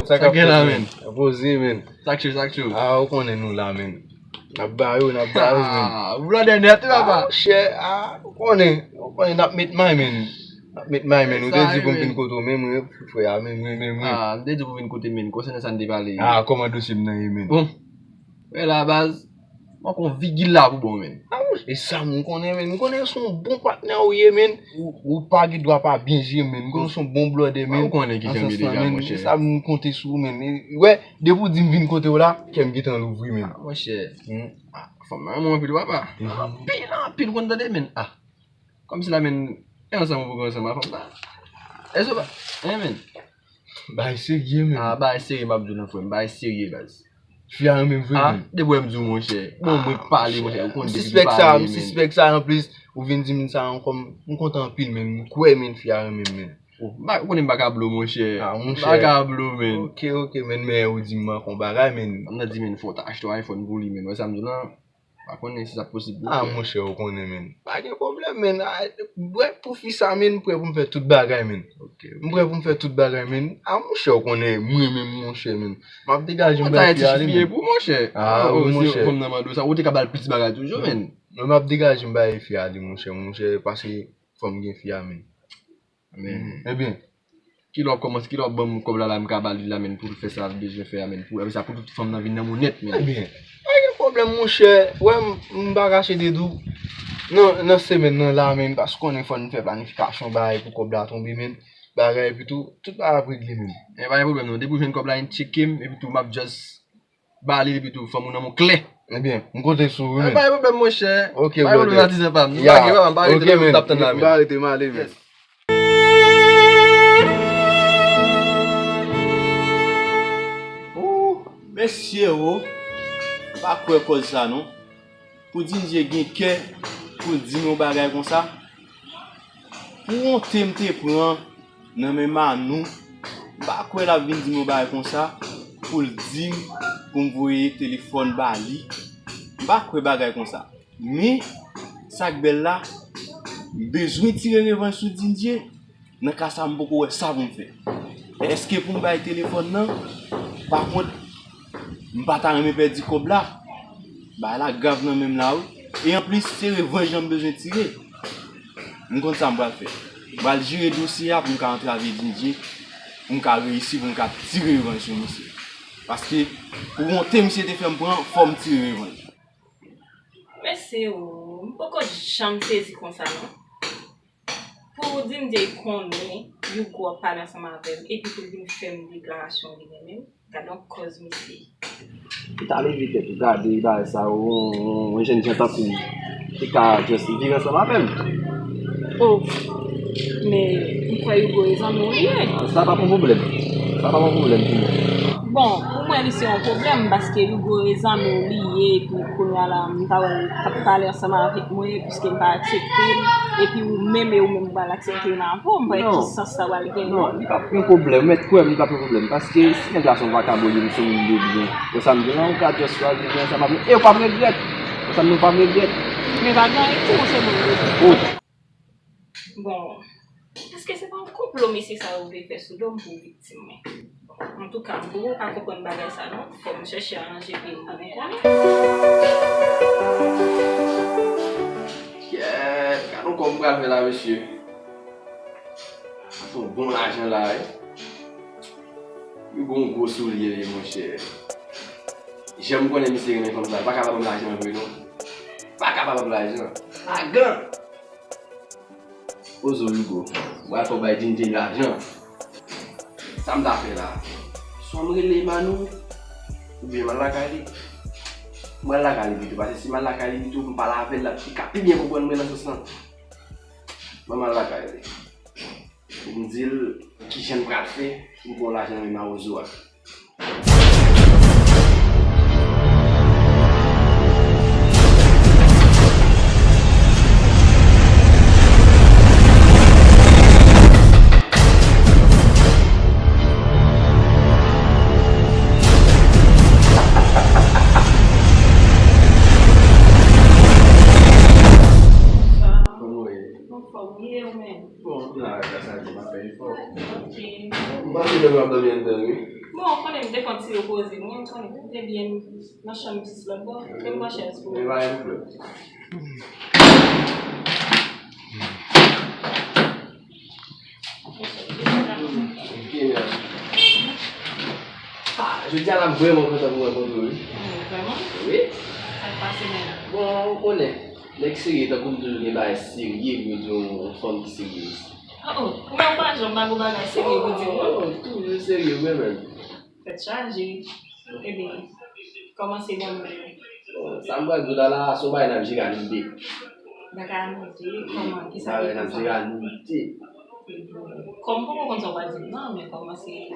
Sak gen la men. Poze men. Sak chou. Ou konnen nou la men. Nap bayo men. Vla de net papa. Ou konnen nap met may men. Ou de di pou mpin koto men mwen fwe ya men. De di pou vin kote men, kose ne san de pale. Koman dosim nan ye men. Bon. La base, mwen kon vigil la pou bon men. E sa mwen konnen men. Mwen konnen son bon partner ou ye men. Ou pa ki dwa pa binje men. Mwen konnen son bon blode men. Mwen konnen ki kem bi deja mwen chè. Sa mwen konte sou men. De pou di vin kote ou la, kem gitan louvri men. Mwen chè. Fom nan mwen pil wapa. Pil konta de men. Kom si la men, ansan mwen pou konsen ma fom nan. Eso ba? Men. Bay serye men. Bay serye mabdou nan fwen. Bay serye baz. Fia men vwe men. De bwe mdou mwen chè. Mwen pale mwen chè. Sispek sa an plis. Ou vin di min sa an kom. Mwen kontan pil men. Mwen kwe men fia men men. Ou konen baka blo mwen chè. Mwen chè. Baka blo men. Ok men ou di man kon bagay men. Mwen di men fote achto iPhone pou li men. Wè sa mdou nan. Bakonnen si sa posib. Mwen chè ou konnen men. Bagay problem men. Pou fi sa men mpre pou mfe tout bagay men. Mpre pou mfe tout bagay men. Mwen chè ou konnen mwen men mwen chè men. Mwen degaj mwen bagay fia li men. Mwen chè. Mwen chè. Kom nan madou sa. Ou te kabal piti bagay toujou men. Mwen degaj mwen bagay fia li mwen chè. Mwen chè pasi fom gen fia men. Bien. Ki lò komanse, ki lò bom kob la mkabal li la men pou fè sa bejè fè ya men. Pou sa pou tout fom nan vin nan moun net men. Bien. Problem mwen chè, mwen bagache de dou. Nan semen nan la men, bas konen fon fè planifikasyon bagay pou kob la tombe men. Bagay epi tout bagay pou gli men. Bagay problem non, de pou jen kob la yon chikim, epi tout map just bali epi tout fom moun nan moun kle. Bien, mwen kote sou men. Bagay problem mwen chè. Ok, bagay problem nan tizen pam. Ok men, bagay te male men. Mesye ou, pa kwe koz sa non. Pou di nje gen ke, pou di nou bagay kon sa. Pou on temte pran nan men man nou, pa kwe la vin di nou bagay kon sa. Pou di pou mvoye telefon ba li, pa kwe bagay kon sa. Me, sak bel la, bezwen tire revan sou di nje, nan ka sa mboko we sa bon fe. Eske pou mbaye telefon nan, par kont, mbata reme perdi kob la, ba la gav nan menm la ou, et en plus se revanj jan bezwen tire. Mkont sa mbal fe. Mbal jire dosye a pou mka antrave dinje, pou mka reisi, pou mka tire revanj sou msi. Paske pou monte msi te fe mpran, fò mtire revanj. Mese ou, mpoko jam sezi kon sa non? Pou dinje konnen, yu go pa nan sa mabem, epi pou din fem deklarasyon li men, gadon koz misi. Ta le vite pou gade da sa ou jen tapou. Ti ka just vire sa mabem. Oh, mais mkwa yu go ezan nou liye. Sa pa pou problem. Sa pa pou problem. Bon, pou mwen li se yon problem, baske yu go ezan nou liye, pou konya la mta wè kapitale ansama avik mwen, pwiske mpa aksepte, epi ou mèm bal aksepte nan pou, mpa eti sas sa wale gen. Non, li pa pou problem, met kouè mi pa pou problem, paske si gen glason vakabo yon sou yon bien, yo sa mwen nan, ka just wale gen ansama avik, e yo pa mwen gret, yo sa mwen pa mwen gret. Me vagan eti mwen se mwen. Bon, eske se pa komplo mesi sa ou ve fè sou dom pou viktim men. En tout cas, pour pas qu'on bagay ça non, faut me chercher à ranger puis avec moi. Quand on comprend là monsieur. Faut bon l'argent là. Il bon gros soulier mon cher. J'aime connaître monsieur comme ça, pas capable l'argent non. Pas capable l'argent. Ah grand. Aux Hugo. Ouais, faut bailler dingue l'argent. Ça me fait là. Soit me relève manou, ou bien malakali. Malakali bitu, parce que si malakali bitu, on parle avec la petite capille bien pour prendre dans ce sens. Malakali. On me dit qui j'aime pas faire, pour prendre l'argent de ma ozoa. Bon, on est défensif opposé. Moi, on est bien dans la chambre là-bas. C'est moi chaise pour. Je tiens à vraiment content pour répondre. Vraiment? Oui. Ça passe même. Bon, on connaît. L'extérieur, t'as comme toujours des bails sérieux, une femme qui sérieuse. Oh, comment pas, j'en ai pas sérieux, vous dire. Oh, tout sérieux, même. Faites charger. Eh bien, comment c'est bon? Ça me va de là, son bail n'a pas l'idée. D'accord, comment? Qui Ça ça n'a pas l'idée. Comment on va dire non, mais comment c'est?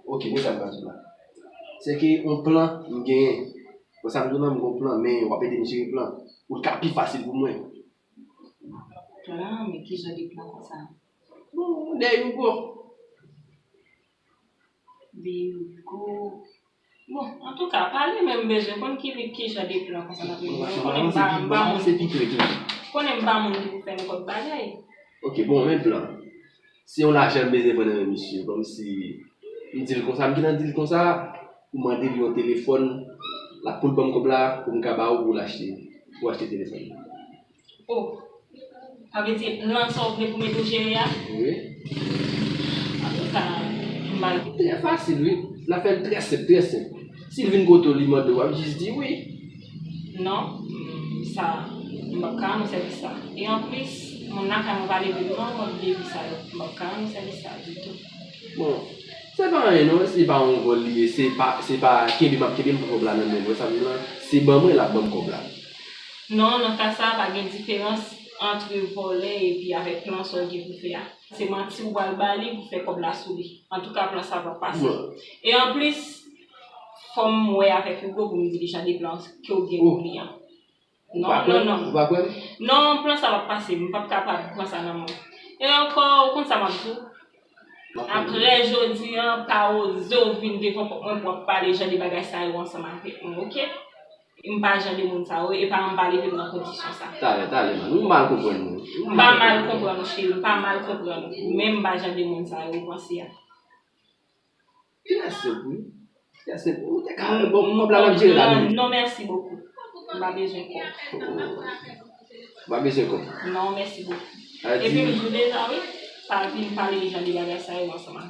Ok, mais ça me passe là. C'est qu'on plan, on gagne. Ça me donne un plan, mais on va péter le plan. Pour le cas plus facile pour moi. Plan, mais qui j'ai des plans comme ça? Bon, there you go. Bon, en tout cas, parlez même besoin qu'on qui j'ai des plans comme ça. C'est piqué. Qu'on aime pas mon qui fait n'importe bagaille. Ok, bon, même plan. Si on a jamais baisé pendant un monsieur, comme si il dit comme ça, il dit comme ça, vous demandez lui au téléphone, la poule bombe comme là, pour me cabaou pour l'acheter, pour acheter le téléphone. Oh, ça veut dire l'ensemble pour me gérer. Oui. En tout cas, mal. C'est facile, oui. La fait très simple, très simple. S'il vient côté le mode de web, je dis oui. Non, ça, je ne sais pas ça. Et en plus, mon acte va aller devant, je ne sais ça du tout. Bon, c'est pas rien, non, c'est pas un relié, c'est pas qui est le map qui est bien pour problème même, ça veut dire c'est bon moi la bonne problème. Non, dans cas ça pas de différence entre voler et puis avec plan sur qui vous faire. C'est menti ou va le balayer vous faire comme la souris. En tout cas, plan ça va passer. Ouais. Et en plus comme moi avec Hugo vous me dites déjà des plans que vous gagnez. Non, non, plan ça va passer, je ne suis pas capable de plan ça non. Et encore comme ça m'a dit. Après, je dis, pas osé venir devant pour parler de gens des bagages ça ensemble avec moi, ok? Je ne parle pas de monde ça et pas en parler de dans condition ça. T'allez, nous mal comprendre. Pas mal comprendre chérie, pas mal comprendre. Même pas de monde ça vous pensez. C'est bon, non, merci beaucoup. Pas besoin Pas besoin quoi? Non, merci beaucoup. Et puis, je vous dis, oui. Pas venir parler des gens de la ça et ensemble.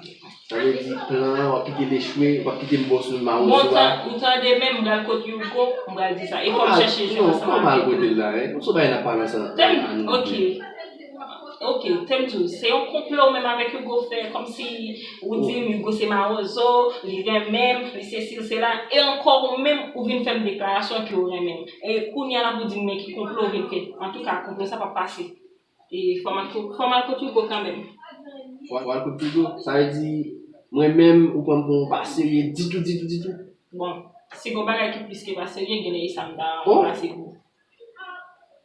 Ça veut dire plan, on va piquer les chouets, on va quitter le boss de ma ou t'as des mêmes dans le côté Hugo, on va dire ça. Et comme chercher les gens ensemble. Comment le côté là, hein? On se bat pas dans ça. Ok, t'aimes tout. C'est un complot même avec Hugo fait comme si vous dites Hugo c'est Marozo, il vient même, c'est là. Et encore même, vous venez faire une déclaration qui aurait même. Et quand il y a là, vous dites mais qui complot vient faire. En tout cas, complot ça va passer. Et format couture quand même. Format couture, ça veut dire moi-même ou comme on passe du tout. Bon, si vous avez qui plus que passer, il y a ça me da passer vous.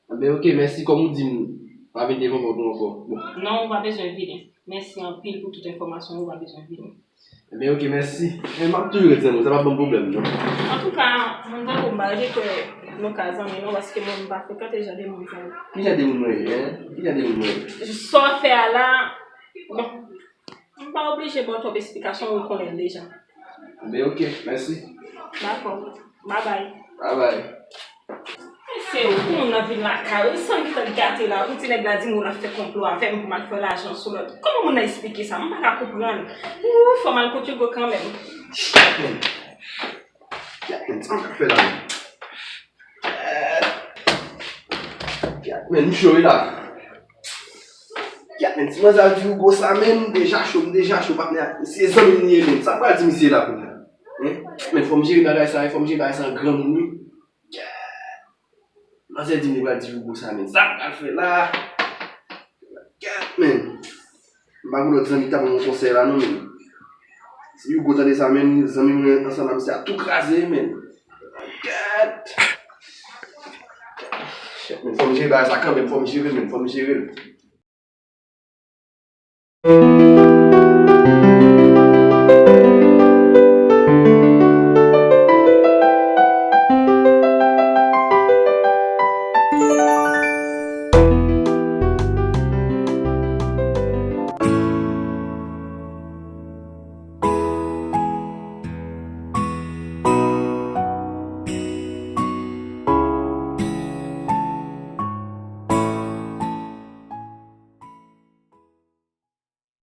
Ben ok, merci comme vous dites, pas venir devant votre encore. Non, on va besoin de venir. Merci en pile pour toute information, on va besoin de venir. Ben ok, merci. Je m'a toujours dit ça, ça pas bon problème non. En tout cas, on va vous dire que l'occasion maintenant parce que mon va faire quand déjà des monde ça. Qui a des monde hein? Sans faire là bon. On pas obligé de votre explication on connaît déjà. Mais ok, merci. D'accord. Bye bye. C'est où on a vu la carrière sans que tu gâté là, on t'est dit on a fait complot avec pour mal faire l'argent sur l'autre. Comment on a expliqué ça? On pas comprendre. Faut mal que tu go quand même. Mais nous jouons là. Si moi j'ai vu Hugo ça même déjà chaud partenaire. C'est ça même ça pas dire monsieur là pour là. Mais faut me gérer dans ça, il faut me gérer ça en grand monde. Moi j'ai dit me dire Hugo ça même ça a fait là. Men. Pas pour l'autre ami t'a mon conseil là non. Si Hugo t'a dit ça même les amis ensemble c'est à tout craser men. Mais faut me gérer ça quand même, faut me gérer.